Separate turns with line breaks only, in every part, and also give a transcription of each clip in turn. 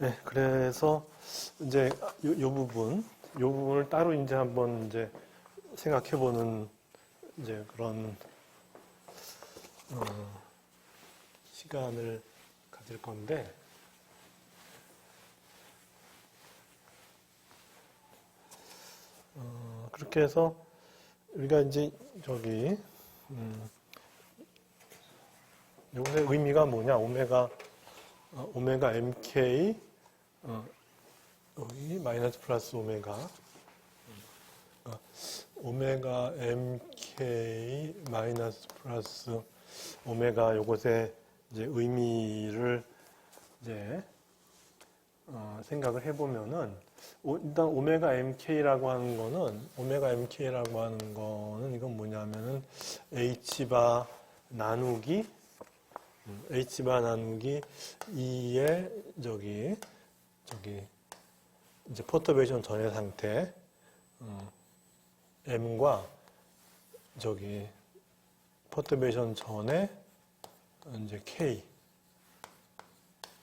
네, 그래서 이제 요 부분을 따로 이제 한번 이제 생각해보는 이제 그런 시간을 가질 건데, 그렇게 해서 우리가 이제 저기 요것의 의미가 뭐냐? 오메가 mk 여기 마이너스 플러스 오메가 오메가 mk 마이너스 플러스 오메가 요것의 이제 의미를 이제 생각을 해보면은 일단 오메가 mk라고 하는 거는 이건 뭐냐면은 h바 나누기 2의 저기 이제 퍼터베이션 전의 상태 m과 저기 퍼터베이션 전의 이제 k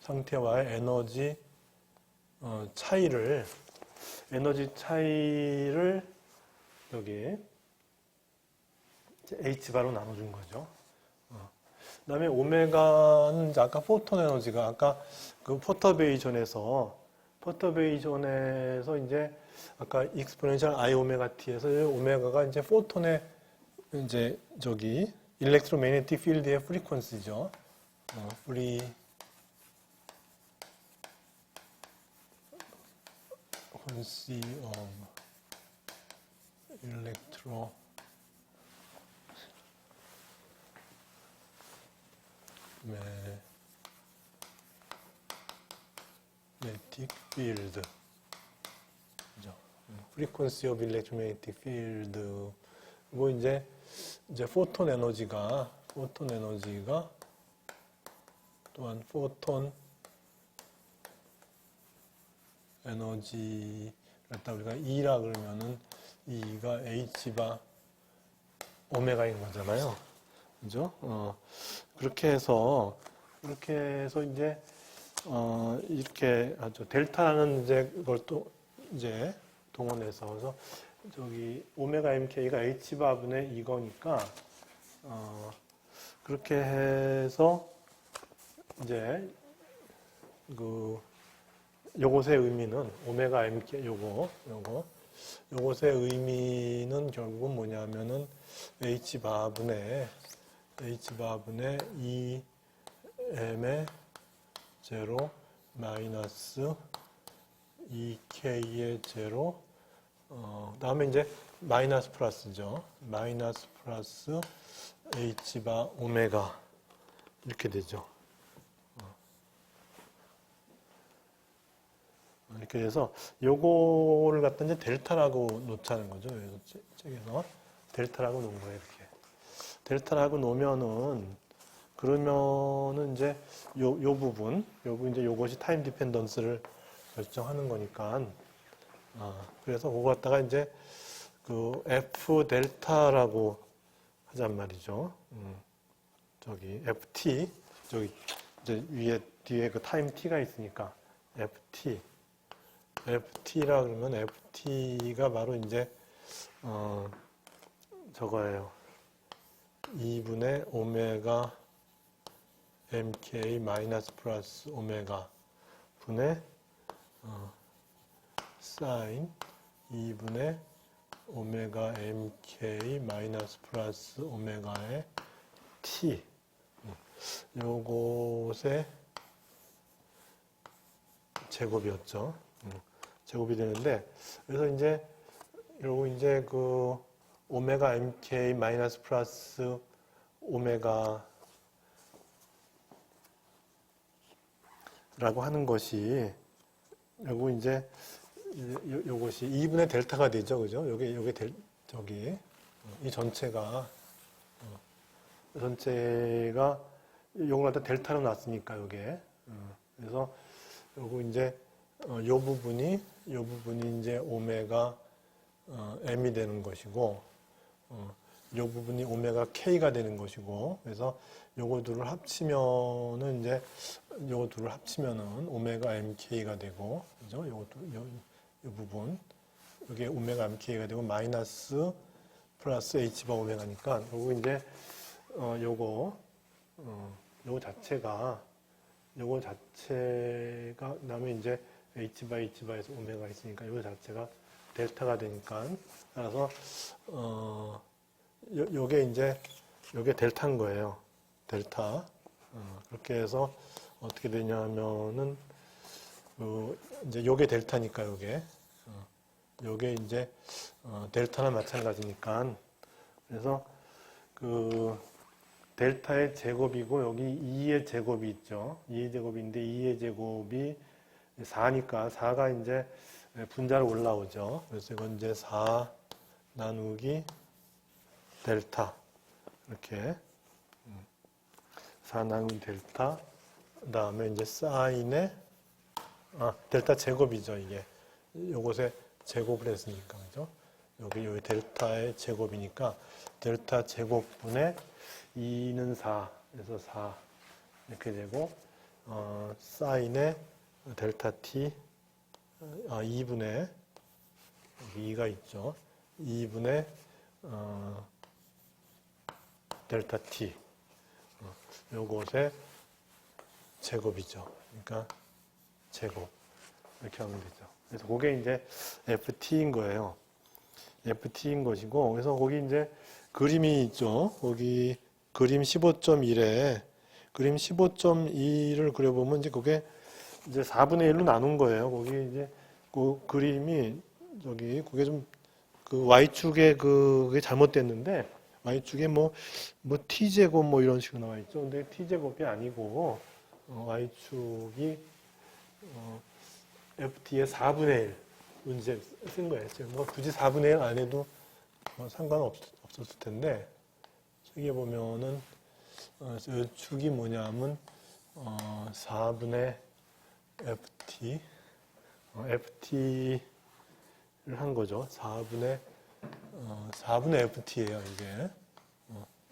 상태와의 에너지 차이를 여기 h바로 나눠준 거죠. 그 다음에 오메가는 아까 포톤 에너지가 아까 그 퍼터베이션에서 이제 아까 익스포넨셜 I 오메가 t에서 오메가가 이제 포톤의 이제 저기 일렉트로매그네틱 필드의 프리퀀시죠. frequency of electromagnetic field. 그죠? frequency of electromagnetic field. 그리고 이제 포톤 에너지가 또한 포톤 에너지 갖다 우리가 E라 그러면은 E가 H바 오메가인 거잖아요. 그죠? 그렇게 해서 이제 이렇게 아주 델타라는 이제 그걸 또 이제 동원해서 그래서 저기 오메가 mk가 h바분의 이거니까 그렇게 해서 이제 요것의 의미는 오메가 mk 요것의 의미는 결국은 뭐냐면은 h바분의 2m의 제로 마이너스 2k의 제로 다음에 이제 마이너스 플러스죠. 마이너스 플러스 h바 오메가 이렇게 되죠. 이렇게 해서 요거를 갖다 이제 델타라고 놓자는 거죠. 책에서 델타라고 놓은 거예요. 이렇게 델타라고 놓으면은 그러면은 이제 요 부분 이제 요것이 타임 디펜던스를 결정하는 거니까 그래서 그거 갖다가 이제 그 F 델타라고 하잔 말이죠. 저기 FT 저기 이제 뒤에 그 타임 T가 있으니까 FT라 그러면 FT가 바로 이제 저거예요. 2분의 오메가 mk 마이너스 플러스 오메가 분의 사인 2분의 오메가 mk 마이너스 플러스 오메가의 t 요것의 제곱이었죠. 제곱이 되는데 그래서 이제 요거 이제 그 오메가 mk 마이너스 플러스 오메가 라고 하는 것이 요거 이제 요것이 2분의 델타가 되죠. 그죠? 요게 저기 이 전체가 요걸 갖다 델타로 놨으니까 요게 그래서 요거 이제 요 부분이 이제 오메가 m이 되는 것이고 이 부분이 오메가 K가 되는 것이고, 그래서 요거 둘을 합치면은 이제 요거 둘을 합치면은 오메가 MK가 되고, 그죠? 요 부분 이게 오메가 MK가 되고 마이너스 플러스 H바 오메가니까 요거 이제 요거 자체가 그다음에 이제 H바 H바에서 오메가 있으니까 요거 자체가 델타가 되니까 따라서 요게 델타인 거예요. 델타. 그렇게 해서 어떻게 되냐면은 이제 요게 델타니까 요게 이제 델타나 마찬가지니까 그래서 그 델타의 제곱이고 여기 2의 제곱이 있죠. 2의 제곱인데 2의 제곱이 4니까 4가 이제 분자로 올라오죠. 그래서 이건 이제 4 나누기 델타 이렇게 4 나누기 델타 그 다음에 이제 사인의 델타 제곱이죠. 이게 요것에 제곱을 했으니까 그죠? 여기 델타의 제곱이니까 델타 제곱분의 2는 4 그래서 4 이렇게 되고 사인의 델타 t 2분의 여기 2가 있죠. 2분의 델타 t 요것의 제곱이죠. 그러니까 제곱 이렇게 하면 되죠. 그래서 그게 이제 ft인 거예요. ft인 것이고 그래서 거기 이제 그림이 있죠. 거기 그림 15.1에 그림 15.2를 그려보면 이제 그게 이제 4분의 1로 나눈 거예요. 거기 이제 그 그림이 그게 좀 그 y축에 그게 잘못됐는데 y축에 뭐 t제곱 뭐 이런 식으로 나와 있죠. 근데 t제곱이 아니고 y축이 ft의 4분의 1 문제 쓴 거예요. 지금 뭐 굳이 4분의 1 안 해도 상관없었을 텐데 여기 보면은 축이 뭐냐면 4분의 ft ft를 한 거죠. 4분의 ft예요. 이게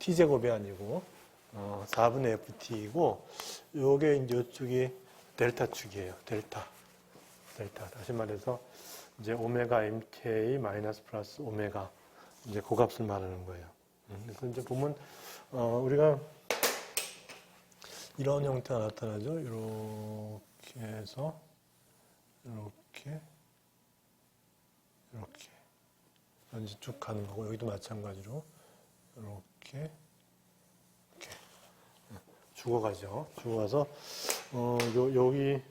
t제곱이 아니고 4분의 ft이고 요게 이제 이쪽이 델타 축이에요. 델타. 다시 말해서 이제 오메가 mk 마이너스 플러스 오메가 이제 그 값을 말하는 거예요. 그래서 이제 보면 우리가 이런 형태가 나타나죠. 이렇게 해서 이렇게 이제 쭉 가는 거고 여기도 마찬가지로 이렇게 죽어가죠. 죽어가서 여기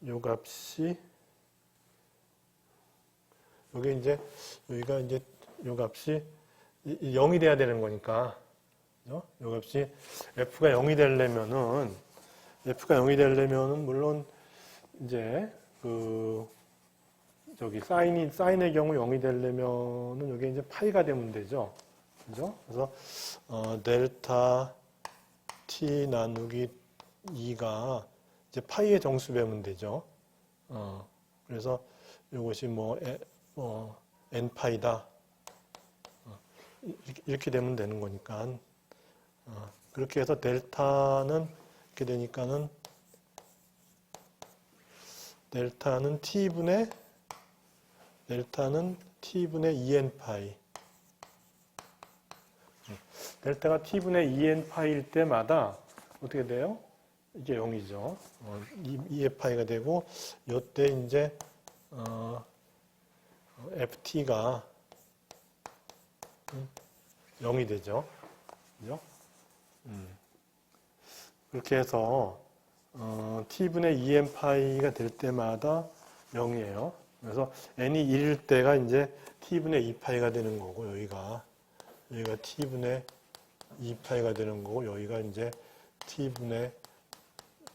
요 값이 여기가 이제 요 값이 0이 돼야 되는 거니까 요 값이 f가 0이 되려면은 물론 이제 사인의 경우 0이 되려면은 여기 이제 파이가 되면 되죠. 그죠? 그래서 델타 t 나누기 2가 이제 파이의 정수 배우면 되죠. 그래서 이것이 n파이다. 이렇게 되면 되는 거니까. 그렇게 해서 델타는 이렇게 되니까는 델타는 t분의 2n파이. 델타가 t분의 2n파이일 때마다 어떻게 돼요? 이게 0이죠. 2의 파이가 되고 요때 이제 ft가 0이 되죠. 그죠? 그렇게 해서 t분의 2n 파이가 될 때마다 0이에요. 그래서 n이 1일 때가 이제 t분의 2파이가 되는 거고 여기가 t분의 2파이가 되는 거고 여기가 이제 t분의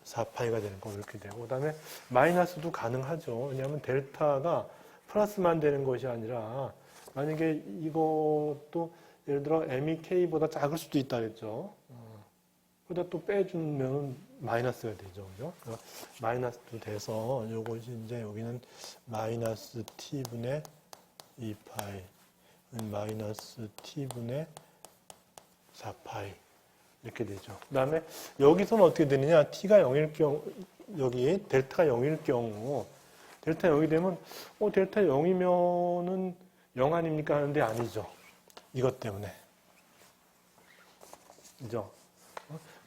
4파이가 되는 거 이렇게 되고 그다음에 마이너스도 가능하죠. 왜냐하면 델타가 플러스만 되는 것이 아니라 만약에 이것도 예를 들어 m이 k보다 작을 수도 있다 그랬죠. 그러다 또 빼주면 마이너스가 되죠. 그죠? 마이너스도 돼서 요것이 이제 여기는 마이너스 t분의 2파이 마이너스 t분의 4파이 이렇게 되죠. 그 다음에 여기서는 어떻게 되느냐, t가 0일 경우, 여기 델타가 0일 경우, 델타 0이 되면 델타 0이면은 0 아닙니까 하는데 아니죠. 이것 때문에. 그죠?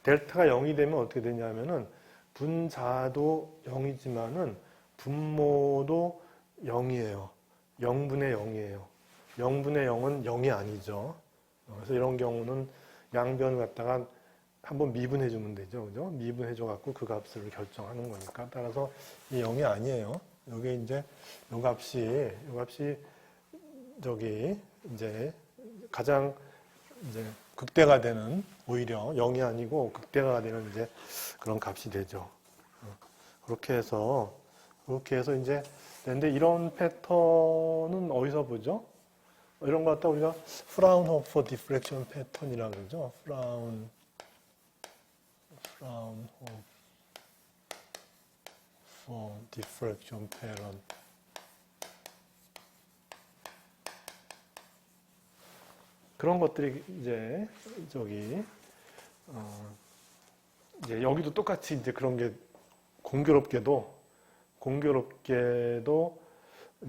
델타가 0이 되면 어떻게 되냐면은 분자도 0이지만은 분모도 0이에요. 0분의 0이에요. 0분의 0은 0이 아니죠. 그래서 이런 경우는 양변을 갖다가 한번 미분해 주면 되죠. 그죠? 미분해 줘 갖고 그 값을 결정하는 거니까. 따라서 이 0이 아니에요. 여기 이제 요 값이 저기 이제 가장 이제 극대가 되는, 오히려 0이 아니고 극대가 되는 이제 그런 값이 되죠. 그렇게 해서 이제, 근데 이런 패턴은 어디서 보죠? 이런 거 갖다 우리가 프라운호퍼 디프렉션 패턴이라고 그러죠. 프라운호퍼 디프렉션 패턴. 그런 것들이 이제 이제 여기도 똑같이 이제 그런 게 공교롭게도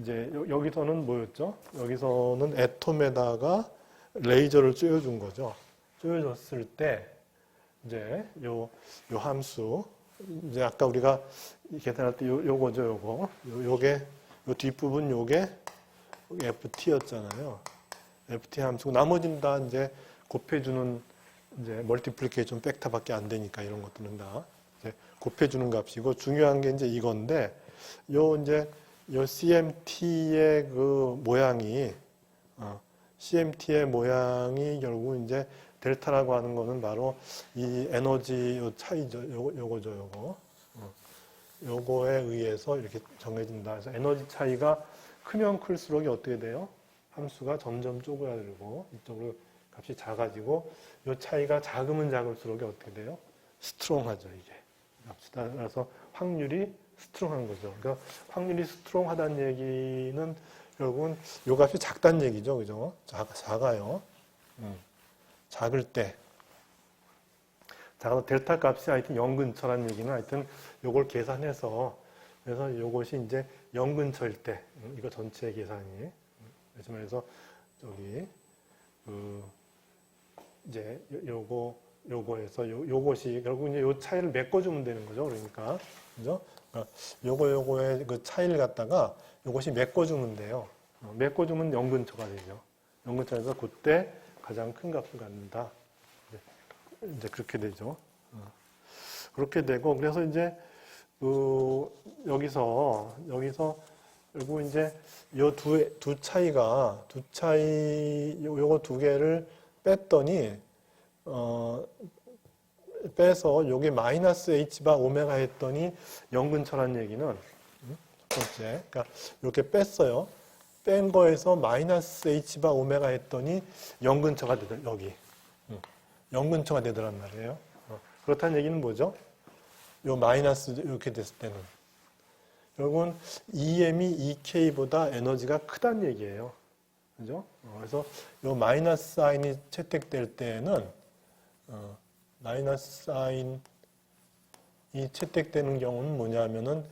이제 여기서는 뭐였죠? 여기서는 애톰에다가 레이저를 쬐어준 거죠. 쬐어줬을 때 이제 요 함수, 이제 아까 우리가 계산할 때 요거죠. 요게 요 뒷부분 요게 ft였잖아요. ft 함수고 나머지는 다 이제 곱해주는 이제 멀티플리케이션 팩터밖에 안 되니까 이런 것들은 다 이제 곱해주는 값이고, 중요한 게 이제 이건데, 요 CMT의 그 모양이 결국 이제 델타라고 하는 거는 바로 이 에너지 요 차이죠. 요거죠. 요거에 의해서 이렇게 정해진다. 그래서 에너지 차이가 크면 클수록 어떻게 돼요? 함수가 점점 쪼그라들고 이쪽으로 값이 작아지고, 이 차이가 작으면 작을수록 어떻게 돼요? 스트롱하죠, 이게. 따라서 확률이 스트롱한 거죠. 그러니까 확률이 스트롱하다는 얘기는 결국은 이 값이 작다는 얘기죠, 그죠? 작아요. 작을 때. 작아서 델타 값이 하여튼 0 근처라는 얘기는 하여튼 요걸 계산해서, 그래서 요것이 이제 0 근처일 때, 이거 전체 계산이. 그래서 이제 요거에서 요것이 결국 이제 요 차이를 메꿔주면 되는 거죠. 그러니까 그죠? 요거의 그 차이를 갖다가 요것이 메꿔주면 돼요. 메꿔주면 0 근처가 되죠. 0 근처에서 그때 가장 큰 값을 갖는다. 이제 그렇게 되죠. 그렇게 되고, 그래서 이제 여기서 결국 이제 요 두 차이가 요거 두 개를 뺐더니 빼서 요게 마이너스 h바 오메가 했더니 0 근처라는 얘기는 첫 번째, 그러니까 이렇게 뺐어요. 뺀 거에서 마이너스 h바 오메가 했더니 0 근처가 되더라. 여기 0 근처가 되더란 말이에요. 그렇다는 얘기는 뭐죠? 요 마이너스 이렇게 됐을 때는 결국은 EM이 EK보다 에너지가 크다는 얘기예요. 그죠? 그래서 요 마이너스 사인이 채택될 때에는 마이너스 사인이 채택되는 경우는 뭐냐면은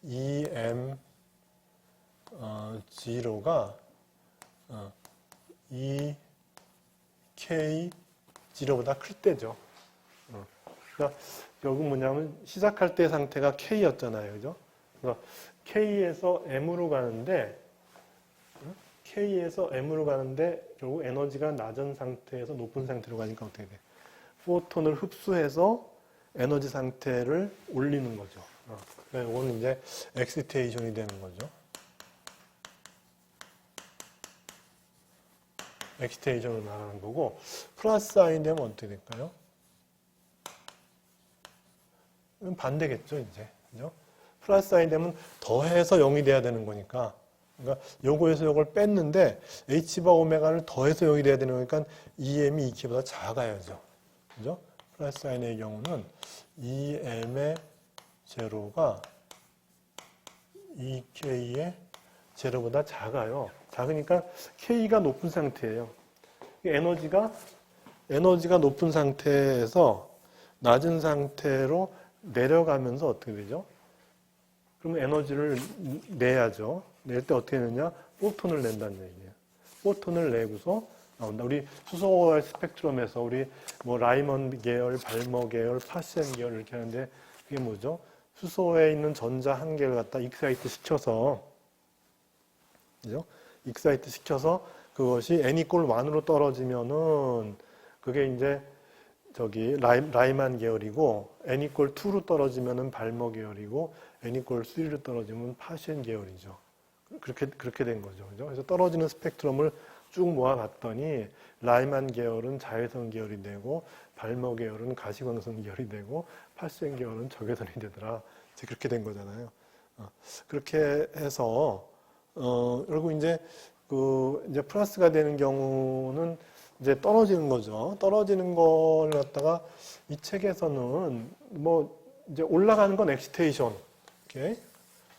EM0가 EK0보다 클 때죠. 그러니까 결국 뭐냐면 시작할 때 상태가 K였잖아요. 그죠? 그래서 K에서 M으로 가는데 결국 에너지가 낮은 상태에서 높은 상태로 가니까 어떻게 돼? 포톤을 흡수해서 에너지 상태를 올리는 거죠. 이거는 이제 엑시테이션이 되는 거죠. 엑시테이션을 말하는 거고, 플러스 사인 되면 어떻게 될까요? 반대겠죠, 이제. 그죠? 플러스 사인 되면 더해서 0이 돼야 되는 거니까. 그러니까 요거에서 요걸 뺐는데 h바 오메가를 더해서 0이 돼야 되는 거니까 EM이 2K보다 작아야죠. 그죠? 플러스 사인의 경우는 EM의 제로가 2K의 제로보다 작아요. 작으니까 K가 높은 상태예요. 에너지가 높은 상태에서 낮은 상태로 내려가면서 어떻게 되죠? 그러면 에너지를 내야죠. 낼 때 어떻게 내냐? 포톤을 낸다는 얘기예요. 포톤을 내고서 나온다. 우리 수소월 스펙트럼에서 우리 뭐 라이먼 계열, 발머 계열, 파센 계열 이렇게 하는데 그게 뭐죠? 수소에 있는 전자 한 개를 갖다 익사이트 시켜서, 그죠? 익사이트 시켜서 그것이 n 이퀄 1으로 떨어지면은 그게 이제 저기 라이만 계열이고 n 이퀄 2로 떨어지면은 발머 계열이고 n 이퀄 3로 떨어지면 파센 계열이죠. 그렇게 된 거죠. 그죠? 그래서 떨어지는 스펙트럼을 쭉 모아봤더니 라이만 계열은 자외선 계열이 되고 발머 계열은 가시광선 계열이 되고 파센 계열은 적외선이 되더라. 이제 그렇게 된 거잖아요. 그렇게 해서 그리고 이제 이제 플러스가 되는 경우는 이제 떨어지는 거죠. 떨어지는 걸 갖다가 이 책에서는 뭐 이제 올라가는 건 엑시테이션, 이렇게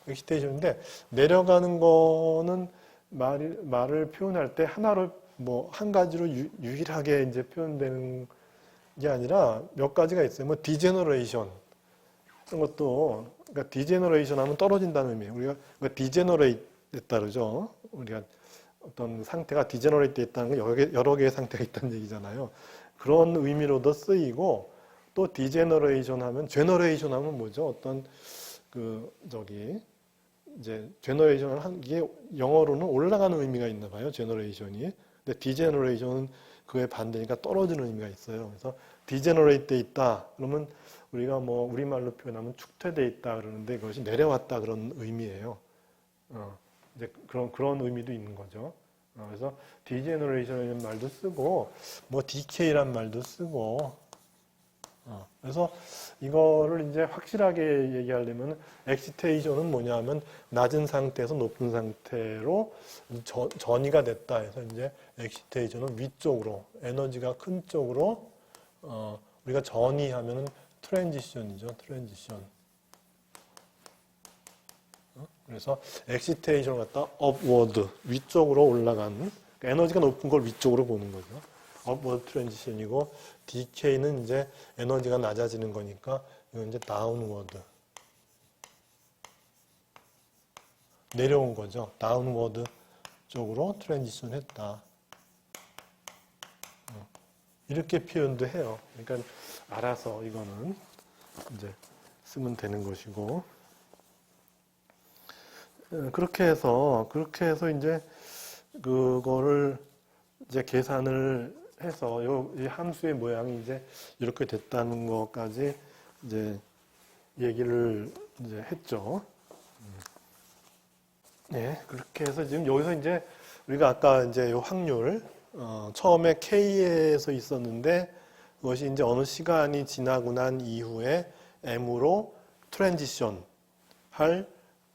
엑시테이션인데 내려가는 거는 말을 표현할 때 하나로 뭐 한 가지로 유일하게 이제 표현되는 게 아니라 몇 가지가 있어요. 뭐 디제너레이션 이런 것도, 그러니까 디제너레이션 하면 떨어진다는 의미예요. 우리가 그러니까 디제너레이트 됐다 그러죠. 우리가 어떤 상태가 디제너레이트 됐다는 건 여러 개의 상태가 있다는 얘기잖아요. 그런 의미로도 쓰이고, 또 디제너레이션 하면, 제너레이션 하면 뭐죠? 어떤 이제 제너레이션을 한 게 영어로는 올라가는 의미가 있나 봐요. 제너레이션이. 근데 디제너레이션은 그에 반대니까 떨어지는 의미가 있어요. 그래서 디제너레이트 돼 있다. 그러면 우리가 뭐 우리말로 표현하면 축퇴돼 있다 그러는데 그것이 내려왔다 그런 의미예요. 이제 그런 의미도 있는 거죠. 그래서 디제너레이션이라는 말도 쓰고 뭐 DK란 말도 쓰고. 그래서 이거를 이제 확실하게 얘기하려면 엑시테이션은 뭐냐면 낮은 상태에서 높은 상태로 전이가 됐다 해서 이제 엑시테이션은 위쪽으로 에너지가 큰 쪽으로 우리가 전이하면은 트랜지션이죠. 트랜지션. 그래서 엑시테이션을 갖다 업워드 위쪽으로 올라가는, 그러니까 에너지가 높은 걸 위쪽으로 보는 거죠. 업워드 트랜지션이고 DK는 이제 에너지가 낮아지는 거니까 이건 이제 다운워드 내려온 거죠. 다운워드 쪽으로 트랜지션 했다. 이렇게 표현도 해요. 그러니까 알아서 이거는 이제 쓰면 되는 것이고. 그렇게 해서 이제 그거를 이제 계산을 해서 이 함수의 모양이 이제 이렇게 됐다는 것까지 이제 얘기를 이제 했죠. 네, 그렇게 해서 지금 여기서 이제 우리가 아까 이제 이 확률 처음에 K에서 있었는데 그것이 이제 어느 시간이 지나고 난 이후에 M으로 트랜지션 할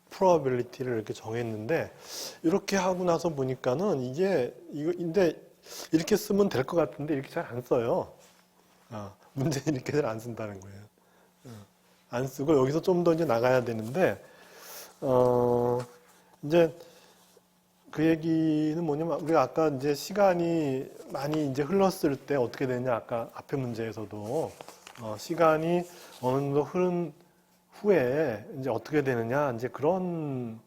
probability를 이렇게 정했는데, 이렇게 하고 나서 보니까는 근데 이렇게 쓰면 될 것 같은데 이렇게 잘 안 써요. 문제는 이렇게 잘 안 쓴다는 거예요. 안 쓰고 여기서 좀 더 이제 나가야 되는데, 이제 그 얘기는 뭐냐면 우리가 아까 이제 시간이 많이 이제 흘렀을 때 어떻게 되냐, 아까 앞에 문제에서도 시간이 어느 정도 흐른 후에 이제 어떻게 되느냐, 이제 그런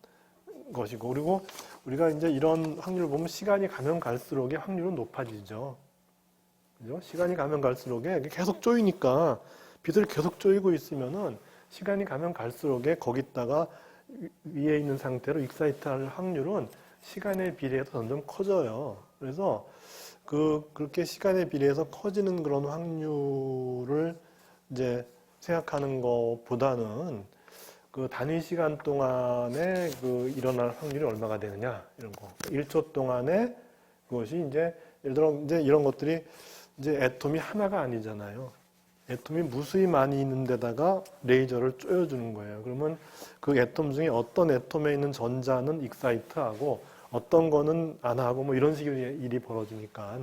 것이고, 그리고 우리가 이제 이런 확률을 보면 시간이 가면 갈수록 확률은 높아지죠. 그죠? 시간이 가면 갈수록 계속 쪼이니까, 빛을 계속 쪼이고 있으면은 시간이 가면 갈수록 거기다가 위에 있는 상태로 익사이트 할 확률은 시간에 비례해서 점점 커져요. 그래서 그렇게 시간에 비례해서 커지는 그런 확률을 이제 생각하는 것보다는 그 단위 시간 동안에 일어날 확률이 얼마가 되느냐, 이런 거. 1초 동안에 그것이 이제, 예를 들어 이제 이런 것들이 이제 애톰이 하나가 아니잖아요. 애톰이 무수히 많이 있는 데다가 레이저를 쪼여주는 거예요. 그러면 그 애톰 중에 어떤 애톰에 있는 전자는 익사이트하고 어떤 거는 안 하고 뭐 이런 식의 일이 벌어지니까,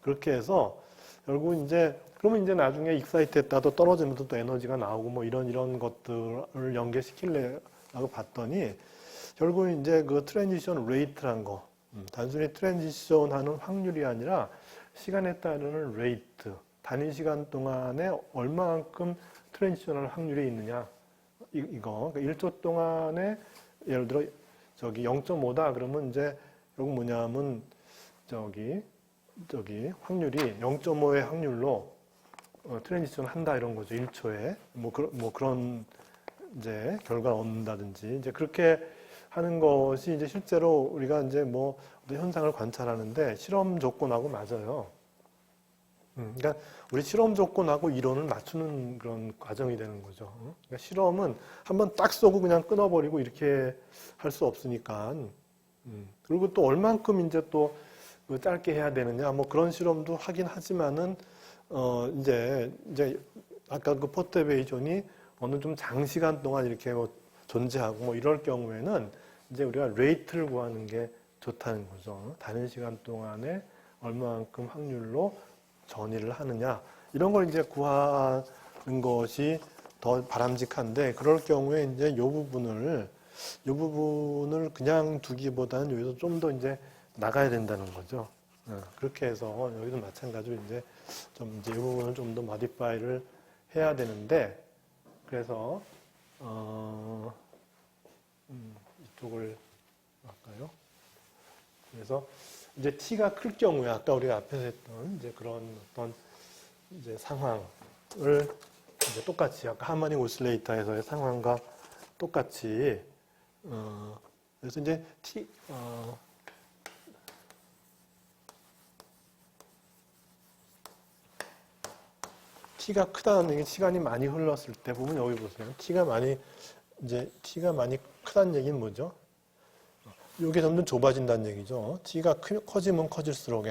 그렇게 해서 결국 이제 그러면 이제 나중에 익사이트 했다도 떨어지면서 또 에너지가 나오고 뭐 이런 것들을 연계시키려고 봤더니 결국은 이제 그 트랜지션 레이트란 거, 단순히 트랜지션 하는 확률이 아니라 시간에 따르는 레이트, 단위 시간 동안에 얼마만큼 트랜지션할 확률이 있느냐, 이거. 그러니까 1초 동안에 예를 들어 저기 0.5다 그러면 이제 이거 뭐냐면 저기 확률이 0.5의 확률로 트랜지션 한다 이런 거죠. 1초에 뭐 그런 이제 결과를 얻는다든지 이제 그렇게 하는 것이 이제 실제로 우리가 이제 뭐 어떤 현상을 관찰하는데 실험 조건하고 맞아요. 그러니까 우리 실험 조건하고 이론을 맞추는 그런 과정이 되는 거죠. 그러니까 실험은 한번 딱 쏘고 그냥 끊어버리고 이렇게 할 수 없으니까. 그리고 또 얼만큼 이제 또 짧게 해야 되느냐, 뭐 그런 실험도 하긴 하지만은, 이제 아까 그 퍼터베이션이 어느 좀 장시간 동안 이렇게 뭐 존재하고 뭐 이럴 경우에는 이제 우리가 레이트를 구하는 게 좋다는 거죠. 다른 시간 동안에 얼마만큼 확률로 전이를 하느냐 이런 걸 이제 구하는 것이 더 바람직한데 그럴 경우에 이제 이 부분을 그냥 두기보다는 여기서 좀 더 이제 나가야 된다는 거죠. 그렇게 해서 여기도 마찬가지로 이제 이 부분을 좀 더 모디파이를 해야 되는데 그래서 이쪽을 할까요? 그래서 이제 t가 클 경우에 아까 우리가 앞에서 했던 이제 그런 어떤 이제 상황을 이제 똑같이 아까 하모닉 오실레이터에서의 상황과 똑같이 그래서 이제 t가 크다는 얘기 시간이 많이 흘렀을 때 보면 여기 보세요. t가 많이 크다는 얘기는 뭐죠? 이게 점점 좁아진다는 얘기죠. t가 커지면 커질수록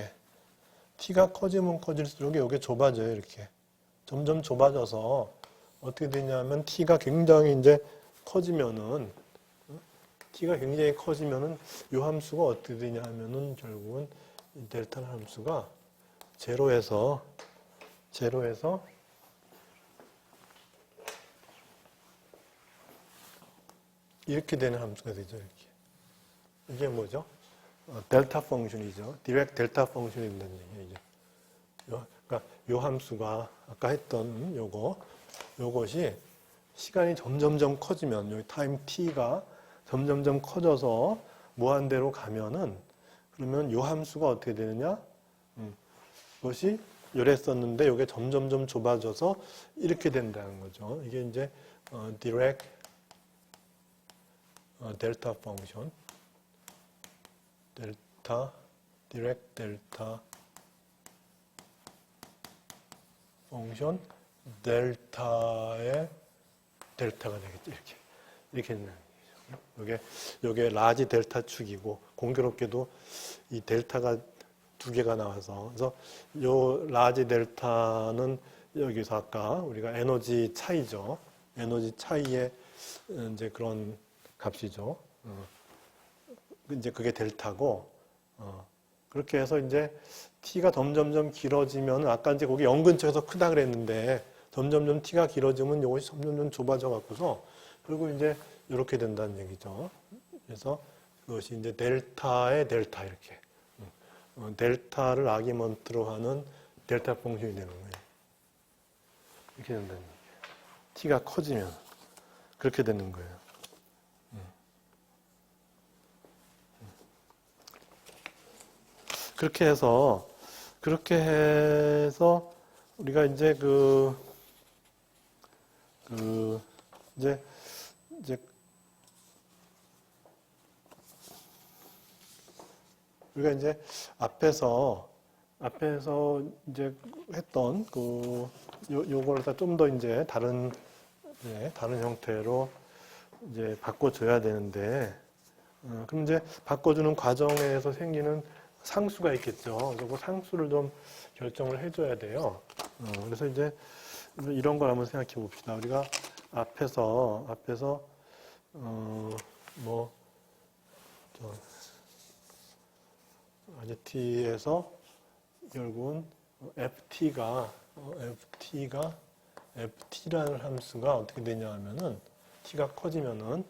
이게 좁아져요. 이렇게 점점 좁아져서 어떻게 되냐면 t가 굉장히 커지면은 이 함수가 어떻게 되냐면은 결국은 이 델타 함수가 제로에서 이렇게 되는 함수가 되죠. 이렇게. 이게 뭐죠? 델타 펑션이죠. 디렉트 델타 펑션이 된다는 얘기죠. 그러니까 이 함수가 아까 했던 요것이 시간이 점점점 커지면 여기 타임 t가 점점점 커져서 무한대로 가면은 그러면 이 함수가 어떻게 되느냐? 그것이 이랬었는데 이게 점점점 좁아져서 이렇게 된다는 거죠. 이게 이제 디렉트 델타 펑션. 디렉트 델타 펑션 델타의 델타가 되겠죠. 이렇게 된다는 얘기죠. 요게 라지 델타 축이고 공교롭게도 이 델타가 두 개가 나와서 그래서 요 라지 델타는 여기서 아까 우리가 에너지 차이죠. 에너지 차이의 이제 그런 값이죠. 이제 그게 델타고, 그렇게 해서 이제 t가 점점점 길어지면, 아까 이제 거기 0 근처에서 크다 그랬는데, 점점점 t가 길어지면 이것이 점점점 좁아져 갖고서, 그리고 이제 이렇게 된다는 얘기죠. 그래서 그것이 이제 델타의 델타, 이렇게. 델타를 아기먼트로 하는 델타 펑션이 되는 거예요. 이렇게 된다는 얘기예요. t가 커지면. 그렇게 되는 거예요. 그렇게 해서 우리가 이제 이제 우리가 이제 앞에서 이제 했던 요걸 좀 더 이제 다른 형태로 이제 바꿔줘야 되는데, 그럼 이제 바꿔주는 과정에서 생기는 상수가 있겠죠. 그 상수를 좀 결정을 해줘야 돼요. 그래서 이제 이런 걸 한번 생각해 봅시다. 우리가 앞에서 t에서 결국은 ft라는 함수가 어떻게 되냐 하면은 t가 커지면은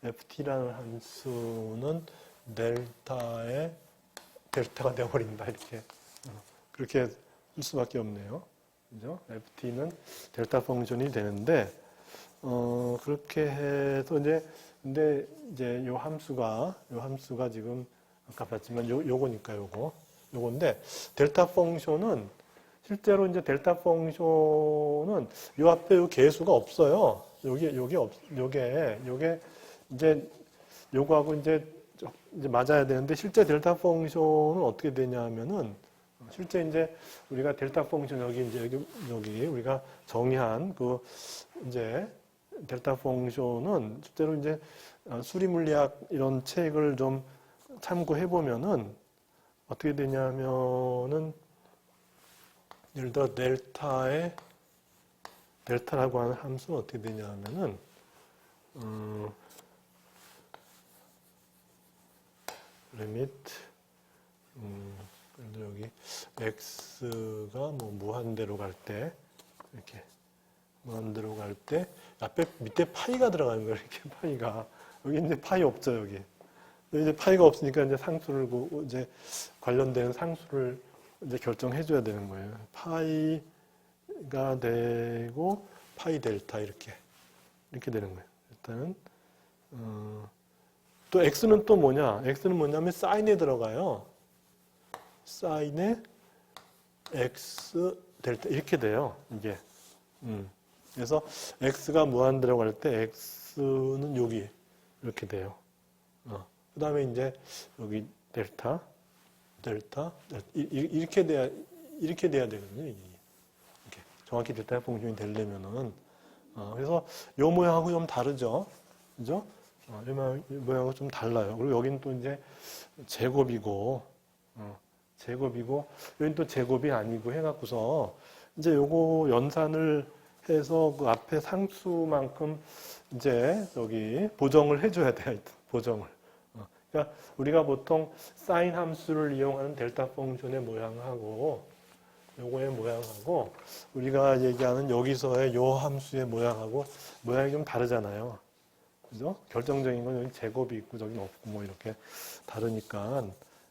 ft라는 함수는 델타의 델타가 되어버린다. 이렇게 그렇게 쓸 수밖에 없네요. 그죠? ft는 델타 펑션이 되는데 그렇게 해서 이제 근데 이제 요 함수가 지금 아까 봤지만 요거니까 요건데 델타 펑션은 실제로 이제 델타 펑션은 요 앞에 요 계수가 없어요. 요게 이제 요거하고 이제 맞아야 되는데 실제 델타 펑션은 어떻게 되냐면은 실제 이제 우리가 델타 펑션 여기 우리가 정의한 그 이제 델타 펑션은 실제로 이제 수리 물리학 이런 책을 좀 참고해 보면은 어떻게 되냐면은 예를 들어 델타라고 하는 함수는 어떻게 되냐면은 리미트 여기 x가 뭐 무한대로 갈 때 이렇게 무한대로 갈 때 앞에 밑에 파이가 들어가는 거예요. 이렇게 파이가 여기 이제 파이 없죠. 여기 이제 파이가 없으니까 이제 상수를 이제 관련되는 상수를 이제 결정해 줘야 되는 거예요. 파이가 되고 파이 델타 이렇게 되는 거예요. 일단은 또 x는 또 뭐냐? x는 뭐냐면 사인에 들어가요. 사인에 x 델타 이렇게 돼요. 이게 그래서 x가 무한대로 갈 때 x는 여기 이렇게 돼요. 그 다음에 이제 여기 델타 이렇게 돼야 되거든요. 이렇게 정확히 델타 펑션이 되려면은 그래서 요 모양하고 좀 다르죠, 그죠? 이 모양하고 좀 달라요. 그리고 여기는 또 이제 제곱이고 여기는 또 제곱이 아니고 해갖고서 이제 요거 연산을 해서 그 앞에 상수만큼 이제 여기 보정을 해줘야 돼요. 보정을. 그러니까 우리가 보통 사인 함수를 이용하는 델타 펑션의 모양하고 요거의 모양하고 우리가 얘기하는 여기서의 요 함수의 모양하고 모양이 좀 다르잖아요. 그죠? 결정적인 건 여기 제곱이 있고 저기는 없고 뭐 이렇게 다르니까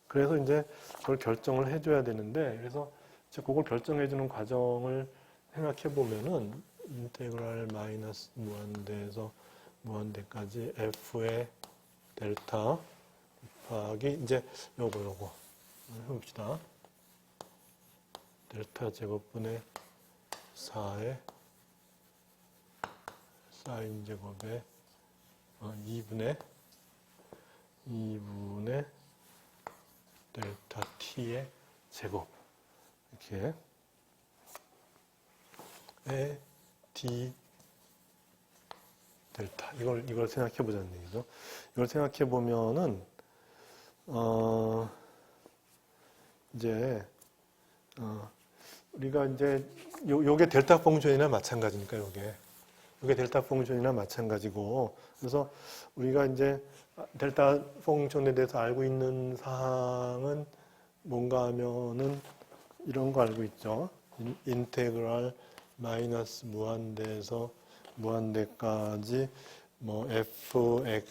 그래서 이제 그걸 결정을 해줘야 되는데 그래서 그걸 결정해주는 과정을 생각해 보면은 인테그랄 마이너스 무한대에서 무한대까지 f의 델타 곱하기 이제 요거 해봅시다. 델타 제곱분의 4의 사인 제곱의 2분의 델타 t의 제곱 이렇게 에 d 델타 이걸 생각해 보자는 얘기죠. 이걸 생각해 보면은 이제 우리가 이제 요게 델타 펑션이나 마찬가지니까 요게 델타 펑션이나 마찬가지고 그래서 우리가 이제 델타 펑션에 대해서 알고 있는 사항은 뭔가 하면은 이런 거 알고 있죠. 인테그랄 마이너스 무한대에서 무한대까지 뭐 fx의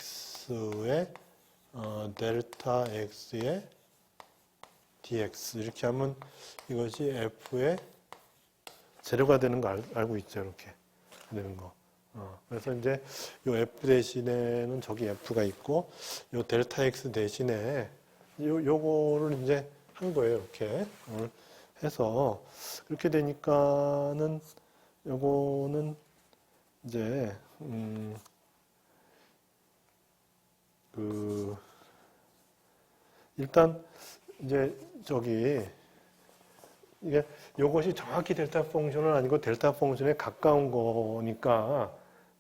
델타 x의 dx 이렇게 하면 이것이 f의 재료가 되는 거 알고 있죠. 이렇게 되는 거. 그래서 이제 요 f 대신에는 저기 f가 있고 요 델타 x 대신에 요거를 이제 한 거예요. 이렇게 해서 그렇게 되니까는 요거는 이제 일단 이제 저기 이게 요것이 정확히 델타 펑션은 아니고 델타 펑션에 가까운 거니까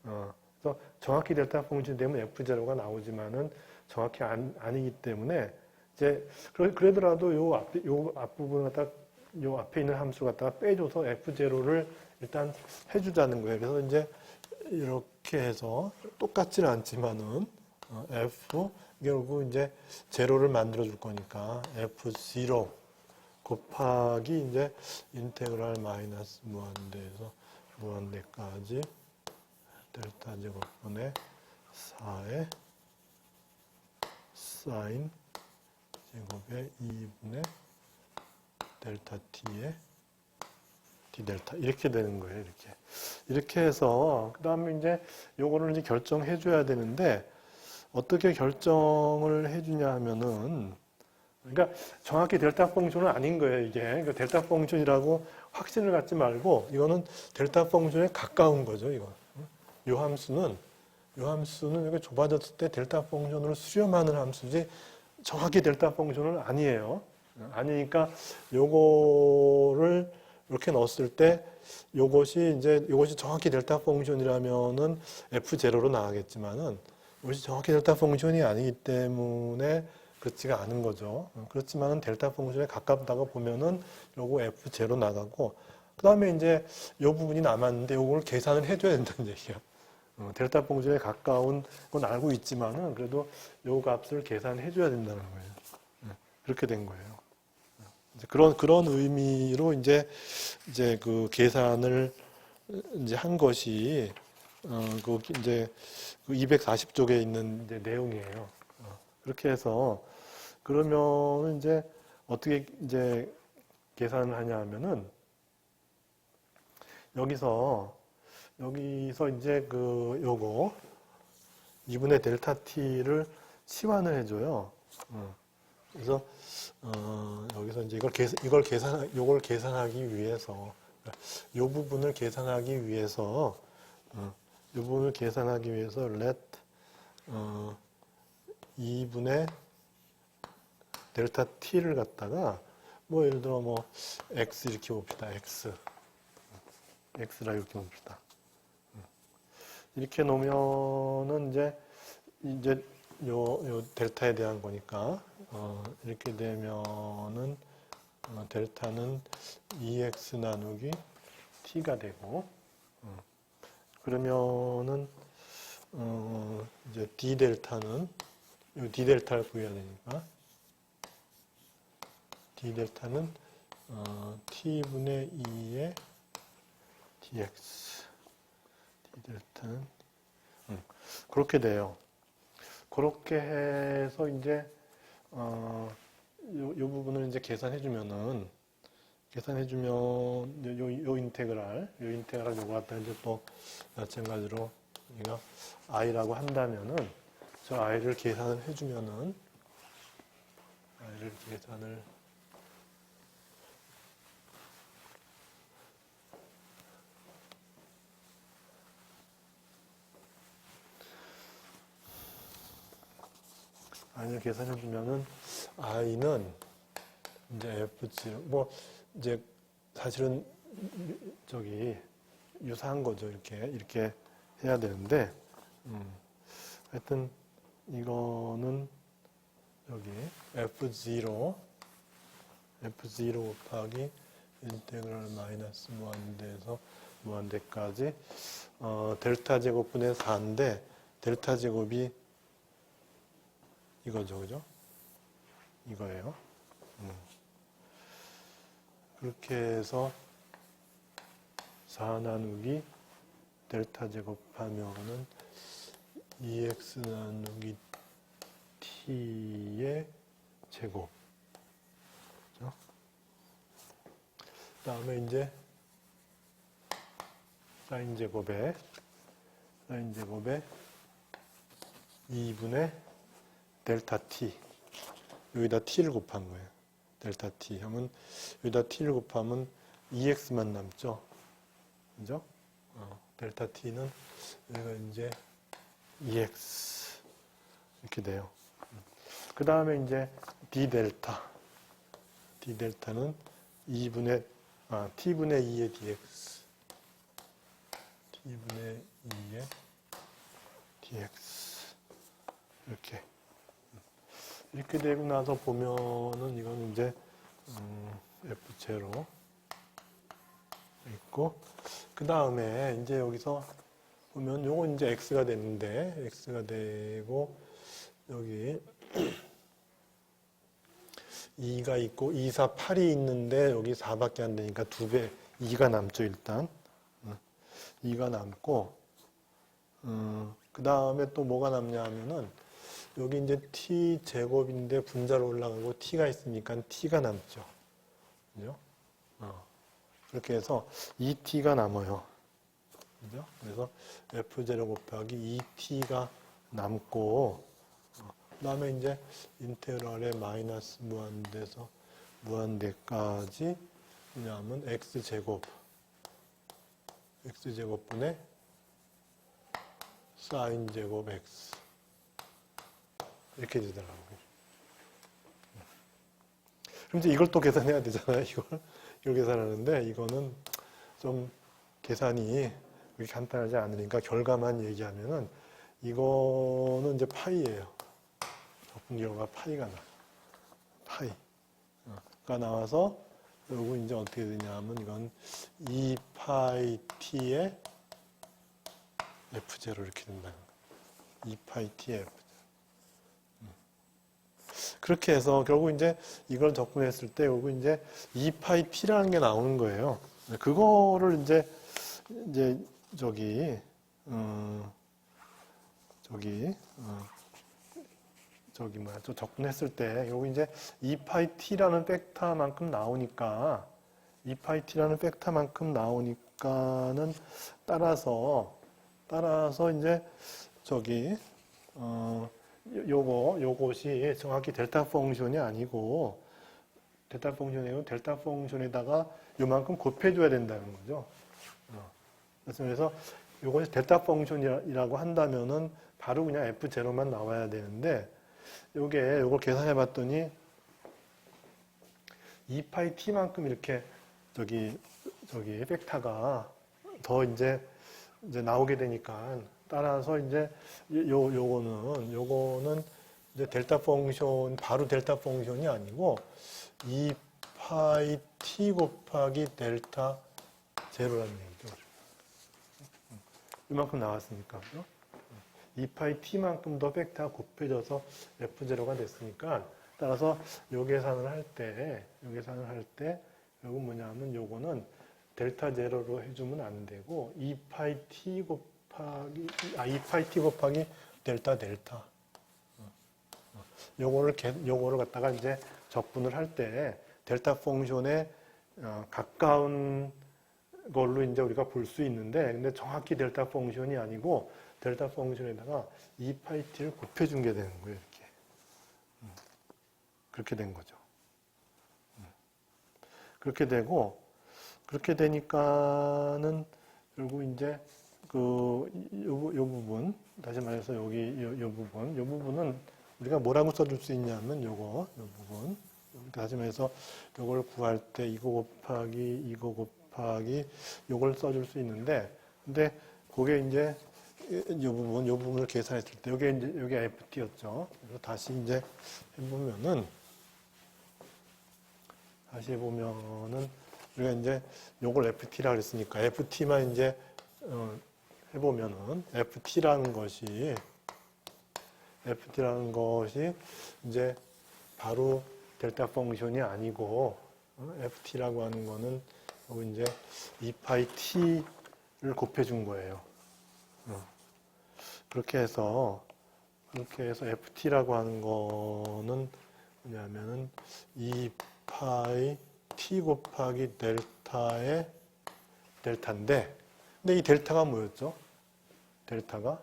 그래서 정확히 델타 펑션이 되면 f0가 나오지만은 정확히 아니기 때문에 이제 그러더라도 요 앞부분 갖다 요 앞에 있는 함수 갖다가 빼줘서 f0를 일단 해주자는 거예요. 그래서 이제 이렇게 해서 똑같지는 않지만은 f 결국 이제 제로를 만들어 줄 거니까 f0 곱하기 이제 인테그랄 마이너스 무한대에서 무한대까지 델타 제곱분의 4의 사인 제곱에 2분의 델타 t의 d 델타 이렇게 되는 거예요. 이렇게 해서 그 다음에 이제 요거를 이제 결정해 줘야 되는데 어떻게 결정을 해주냐 하면은 그러니까 정확히 델타 펑션은 아닌 거예요. 이게 그러니까 델타 펑션이라고 확신을 갖지 말고 이거는 델타 펑션에 가까운 거죠. 이거 요 함수는 이렇게 좁아졌을 때 델타 펑션으로 수렴하는 함수지 정확히 델타 펑션은 아니에요. 아니니까 요거를 이렇게 넣었을 때 이것이 정확히 델타 펑션이라면은 f0로 나가겠지만은 이것이 정확히 델타 펑션이 아니기 때문에 그렇지가 않은 거죠. 그렇지만은 델타 펑션에 가깝다고 보면은 요거 f0 나가고 그 다음에 이제 요 부분이 남았는데 요걸 계산을 해줘야 된다는 얘기야. 델타 펑션에 가까운 건 알고 있지만은 그래도 요 값을 계산해 줘야 된다는 거예요. 그렇게 된 거예요. 이제 그런 의미로 이제 그 계산을 이제 한 것이 이제 그 240쪽에 있는 이제 내용이에요. 그렇게 해서 그러면 이제 어떻게 이제 계산을 하냐 하면은 여기서 이제 그 요거 2분의 델타 t를 치환을 해줘요. 그래서 여기서 이제 요걸 계산하기 위해서 요 부분을 계산하기 위해서 let 2분의 델타 t를 갖다가 뭐 예를 들어 뭐 x 이렇게 봅시다. x라 이렇게 봅시다. 이렇게 놓으면은 이제 요 델타에 대한 거니까 이렇게 되면은 델타는 2x 나누기 t가 되고 그러면은 이제 d 델타는 요 d 델타를 구해야 되니까 d 델타는 t분의 2의 dx d 델타는 그렇게 돼요. 그렇게 해서 이제 요 부분을 이제 계산해주면 요 인테그랄 요거 갖다 이제 또 마찬가지로 우리가 i라고 한다면은 저 i를 계산을 해주면은 i를 계산해주면은 i는 이제 f0 뭐 이제 사실은 저기 유사한 거죠. 이렇게 해야 되는데 하여튼 이거는 여기 f0 곱하기 인테그랄 마이너스 무한대에서 무한대까지 델타 제곱분의 4인데 델타 제곱이 이거죠, 그죠? 이거예요. 그렇게 해서 4 나누기 델타 제곱하면은 2x 나누기 t의 제곱. 그죠? 그 다음에 이제 사인 제곱에 2분의 델타 t. 여기다 t를 곱한 거예요. 델타 t 하면 여기다 t를 곱하면 2x만 남죠. 그죠? 델타 t는 여기가 이제 2x 이렇게 돼요. 그 다음에 이제 d 델타는 t분의 2의 dx t분의 2의 dx 이렇게 되고 나서 보면은 이건 이제 f0 있고 그 다음에 이제 여기서 보면 요건 이제 x가 됐는데 x가 되고 여기 2가 있고 2, 4, 8이 있는데 여기 4밖에 안 되니까 2배 2가 남죠. 일단 2가 남고 그 다음에 또 뭐가 남냐 하면은 여기 이제 t 제곱인데 분자로 올라가고 t가 있으니까 t가 남죠. 그죠? 그렇게 해서 2t가 남아요. 그죠? 그래서 f0 곱하기 2t가 남고, 그 다음에 이제 인테그랄에 마이너스 무한대에서 무한대까지 뭐냐면 x제곱분의 사인제곱 x 이렇게 되더라고요. 그럼 이제 이걸 또 계산해야 되잖아요. 이걸 계산하는데 이거는 좀 계산이 그렇게 간단하지 않으니까 결과만 얘기하면은 이거는 이제 파이예요. 적분 결과가 파이가 나. 파이가 나와서 그리고 이제 어떻게 되냐면 이건 2파이 t의 f0 이렇게 된다는 거예요. 2파이 t의 f0. 그렇게 해서 결국 이제 이걸 적분했을 때 결국 이제 2파이 t라는 게 나오는 거예요. 그거를 이제 저기 뭐야, 저 적분했을 때 결국 이제 2파이 t라는 팩터만큼 나오니까 2파이 t라는 팩터만큼 나오니까는 따라서 이제 요것이 정확히 델타 펑션이 아니고 델타 펑션에다가 요만큼 곱해줘야 된다는 거죠. 그래서 요것이 델타 펑션이라고 한다면은 바로 그냥 F0만 나와야 되는데 요걸 계산해 봤더니 2파이 t만큼 이렇게 팩터가 더 이제 나오게 되니까 따라서 이제 요거는 이제 델타 펑션 바로 델타 펑션이 아니고 2파이 t 곱하기 델타 제로라는 얘기죠. 이만큼 나왔으니까. 2파이 t만큼 더 팩터가 곱해져서 F0가 됐으니까 따라서 요 계산을 할 때 결국 뭐냐면 요거는 델타 제로로 해주면 안 되고 2파이 t 곱하기 델타 요거를 갖다가 이제 적분을 할 때 델타 펑션에 가까운 걸로 이제 우리가 볼 수 있는데 근데 정확히 델타 펑션이 아니고 델타 펑션에다가 2파이 t를 곱해준 게 되는 거예요. 이렇게. 그렇게 된 거죠. 그렇게 되고 그렇게 되니까는 결국 이제 요 부분 다시 말해서 요 부분은 우리가 뭐라고 써줄 수 있냐면 요 부분 다시 말해서 요걸 구할 때 이거 곱하기 요걸 써줄 수 있는데 근데 그게 이제 요 부분을 계산했을 때 요게 FT였죠. 그래서 다시 해보면은 우리가 이제 요걸 FT라 그랬으니까 FT만 이제 해보면은 FT라는 것이 이제 바로 델타 펑션이 아니고 FT라고 하는 거는 여기 이제 2파이 t를 곱해준 거예요. 그렇게 해서 FT라고 하는 거는 뭐냐면은 2파이 t 곱하기 델타의 델타인데, 근데 이 델타가 뭐였죠? 델타가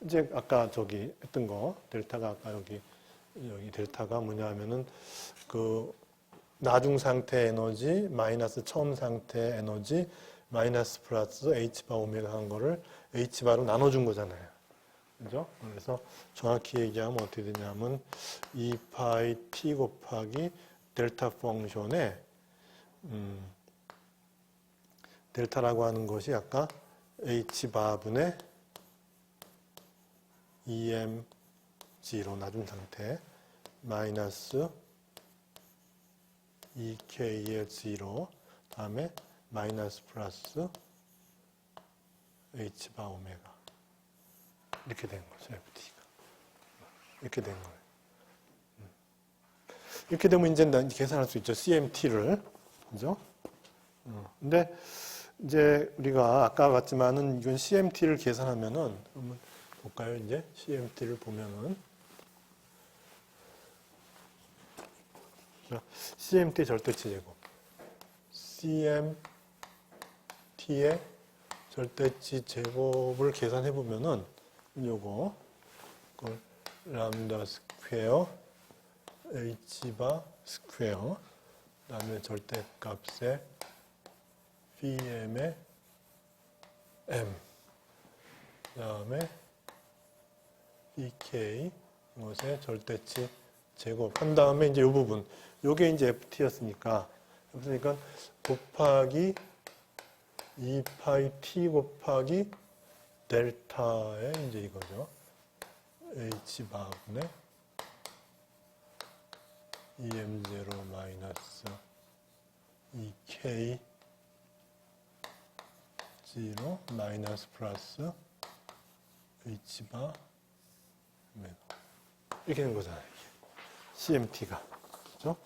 이제 아까 했던 거 델타가 아까 여기 델타가 뭐냐면은 나중 상태 에너지 마이너스 처음 상태 에너지 마이너스 플러스 h바 오메가 한 거를 h바로 나눠준 거잖아요. 그죠? 그래서 정확히 얘기하면 어떻게 되냐면 2파이 t 곱하기 델타 펑션에 델타라고 하는 것이 아까 h바분의 EM0 나중 상태 마이너스 2K의 0 다음에 마이너스 플러스 H바 오메가 이렇게 된 거죠. FT가 이렇게 된 거예요. 이렇게 되면 이제 계산할 수 있죠. CMT를 그죠? 근데 이제 우리가 아까 봤지만은 이건 CMT를 계산하면은 한번 볼까요? 이제 CMT를 보면은 CMT 절대치 제곱. CMT의 절대치 제곱을 계산해 보면은 요거 그걸 람다 스퀘어 h바 스퀘어 그다음에 절대값의 bm의 m 그다음에 bk 이것의 절대치 제곱 한 다음에 이제 이 부분 요게 이제 ft였으니까 곱하기 2파이 t 곱하기 델타의 이제 이거죠. h 바분의 em0 마이너스 2k 0 마이너스 플러스 h 바 이렇게 되는 거잖아요. CMT가. 그렇죠?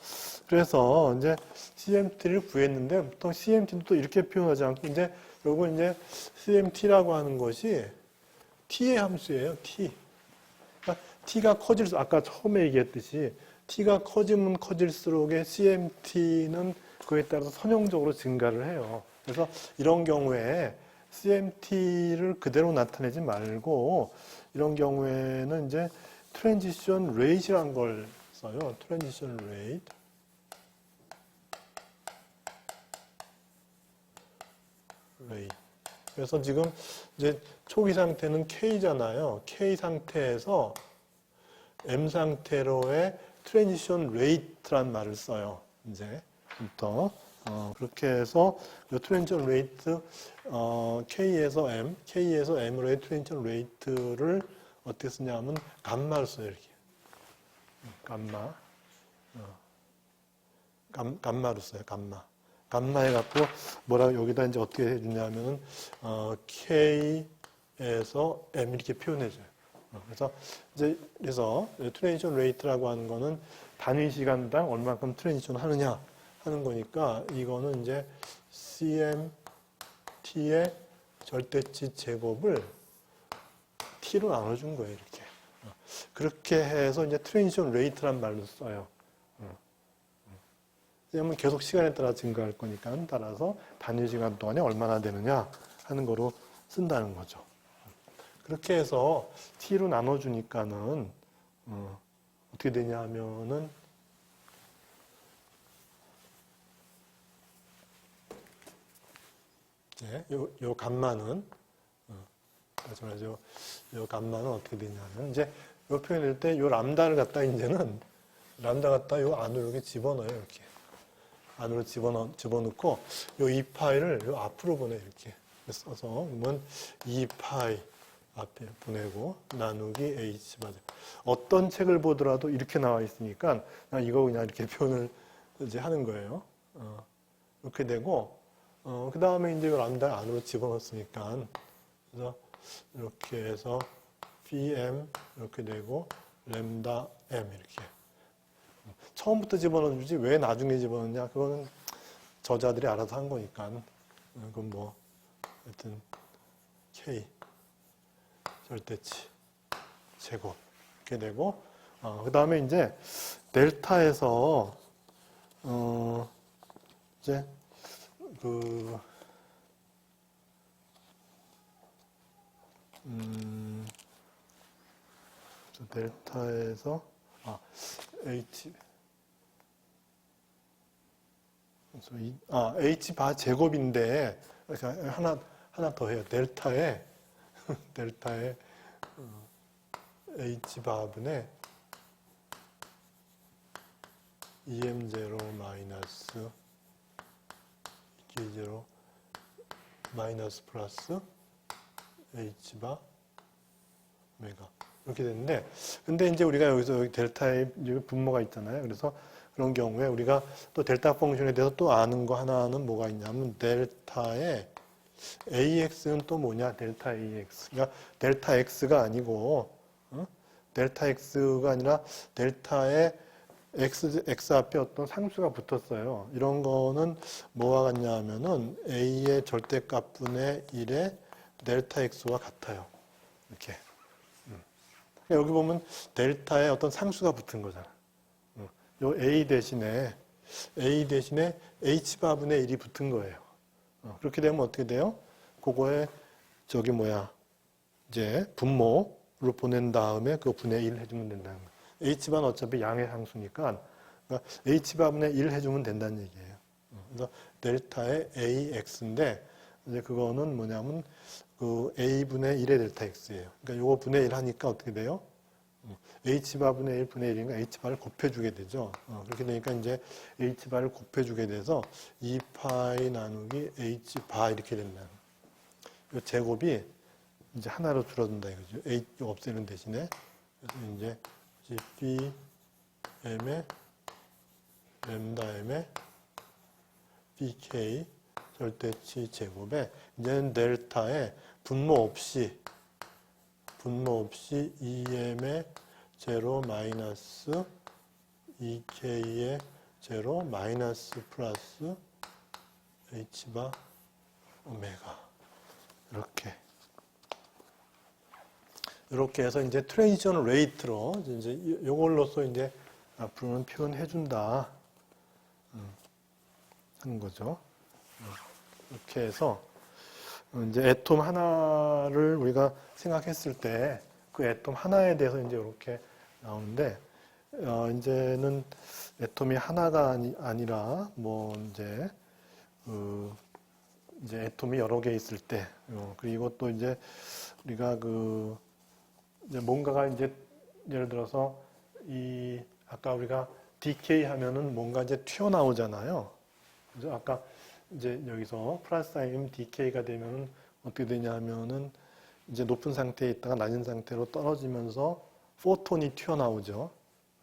그래서 이제 CMT를 구했는데 보통 CMT도 또 이렇게 표현하지 않고 이제 요거 이제 CMT라고 하는 것이 T의 함수예요. T. 그러니까 T가 커질수록 아까 처음에 얘기했듯이 T가 커지면 커질수록의 CMT는 그에 따라서 선형적으로 증가를 해요. 그래서 이런 경우에 CMT를 그대로 나타내지 말고 이런 경우에는 이제 트랜지션 레이트라는 걸 써요. 트랜지션 레이트. 그래서 지금 이제 초기 상태는 K잖아요. K 상태에서 M 상태로의 트랜지션 레이트란 말을 써요. 이제부터 그렇게 해서 트랜지션 레이트 K에서 M으로의 트랜지션 레이트를 어떻게 쓰냐면 감마를 써요. 이렇게 감마로 써요. 감마 해갖고 뭐라 여기다 이제 어떻게 해주냐면은 K에서 M 이렇게 표현해줘요. 그래서 트랜지션 레이트라고 하는 거는 단위 시간당 얼마큼 트랜지션 하느냐 하는 거니까 이거는 이제 CMT의 절대치 제곱을 T로 나눠준 거예요. 이렇게. 그렇게 해서 이제 트랜지션 레이트란 말로 써요. 왜냐면 계속 시간에 따라 증가할 거니까 따라서 단위 시간 동안에 얼마나 되느냐 하는 거로 쓴다는 거죠. 그렇게 해서 T로 나눠주니까는 어떻게 되냐 하면은 요 감마는 요 감마는 어떻게 되냐면 이제 요 표현할 때 요 람다를 갖다 이제는 람다 갖다 요 안으로 이렇게 집어넣어요. 이렇게 안으로 집어넣고 요 2파이를 요 앞으로 보내 이렇게 써서 그러면 2파이 앞에 보내고 나누기 h 맞아. 어떤 책을 보더라도 이렇게 나와 있으니까 나 이거 그냥 이렇게 표현을 이제 하는 거예요. 이렇게 되고 그 다음에 이제 람다 안으로 집어넣었으니까 그래서 이렇게 해서 bm 이렇게 되고 램다 m 이렇게 처음부터 집어넣어주지 왜 나중에 집어넣냐 그거는 저자들이 알아서 한 거니까 그건 뭐 하여튼 k 절대치 제곱 이렇게 되고 그 다음에 이제 델타에서 이제 델타에서 h 바 제곱인데 하나 더 해요. 델타에 h 바분의 em0 마이너스 2k0 마이너스 플러스 h 바 오메가 이렇게 되는데 근데 이제 우리가 여기서 여기 델타의 분모가 있잖아요. 그래서 그런 경우에 우리가 또 델타 펑션에 대해서 또 아는 거 하나는 뭐가 있냐면 델타의 AX는 또 뭐냐? 델타 AX. 그러니까 델타 X가 아니고 델타 X가 아니라 델타의 X 앞에 어떤 상수가 붙었어요. 이런 거는 뭐와 같냐 하면은 A의 절대값분의 1의 델타 X와 같아요. 이렇게. 여기 보면 델타에 어떤 상수가 붙은 거잖아. 요 A 대신에 H바분의 1이 붙은 거예요. 그렇게 되면 어떻게 돼요? 그거에 저기 뭐야 이제 분모로 보낸 다음에 그 분의 1 해주면 된다는 거예요. H바는 어차피 양의 상수니까 그러니까 H바분의 1 해주면 된다는 얘기예요. 그래서 델타의 AX인데 이제 그거는 뭐냐면 그 A분의 1의 델타 X예요. 그러니까 요거 분의 1 하니까 어떻게 돼요? H바분의 1 분의 1인가 H바를 곱해주게 되죠. 그렇게 되니까 이제 H바를 곱해주게 돼서 2파이 나누기 H바 이렇게 된다. 이 제곱이 이제 하나로 줄어든다 이거죠. H 없애는 대신에. 그래서 이제 GP M의 램다 M의 BK 절대치 제곱에 이제는 델타에 분모 없이 2m의 제로 마이너스 2k의 제로 마이너스 플러스 h바 오메가 이렇게 해서 이제 트랜지션 레이트로 이제 이걸로써 이제 앞으로는 표현해 준다 하는 거죠. 이렇게 해서 이제 애톰 하나를 우리가 생각했을 때 그 애톰 하나에 대해서 이제 이렇게 나오는데 이제는 애톰이 하나가 아니라 뭐 이제 이제 애톰이 여러 개 있을 때 그리고 또 이제 우리가 이제 뭔가가 이제 예를 들어서 이 아까 우리가 decay 하면은 뭔가 이제 튀어나오잖아요. 그래서 아까 이제 여기서 플러스 사인 decay가 되면은 어떻게 되냐 하면은 이제 높은 상태에 있다가 낮은 상태로 떨어지면서 포톤이 튀어나오죠.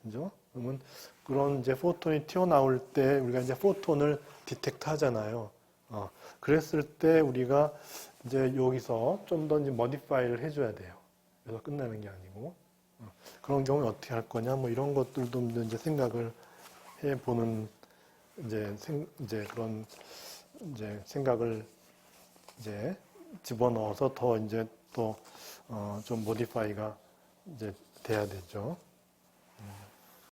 그죠? 그러면 그런 이제 포톤이 튀어나올 때 우리가 이제 포톤을 디텍트 하잖아요. 그랬을 때 우리가 이제 여기서 좀 더 이제 머디파이를 해줘야 돼요. 그래서 끝나는 게 아니고. 그런 경우에 어떻게 할 거냐, 뭐 이런 것들도 이제 생각을 해보는 이제 그런 이제 생각을 이제 집어넣어서 더 이제 또 좀 모디파이가 이제 돼야 되죠.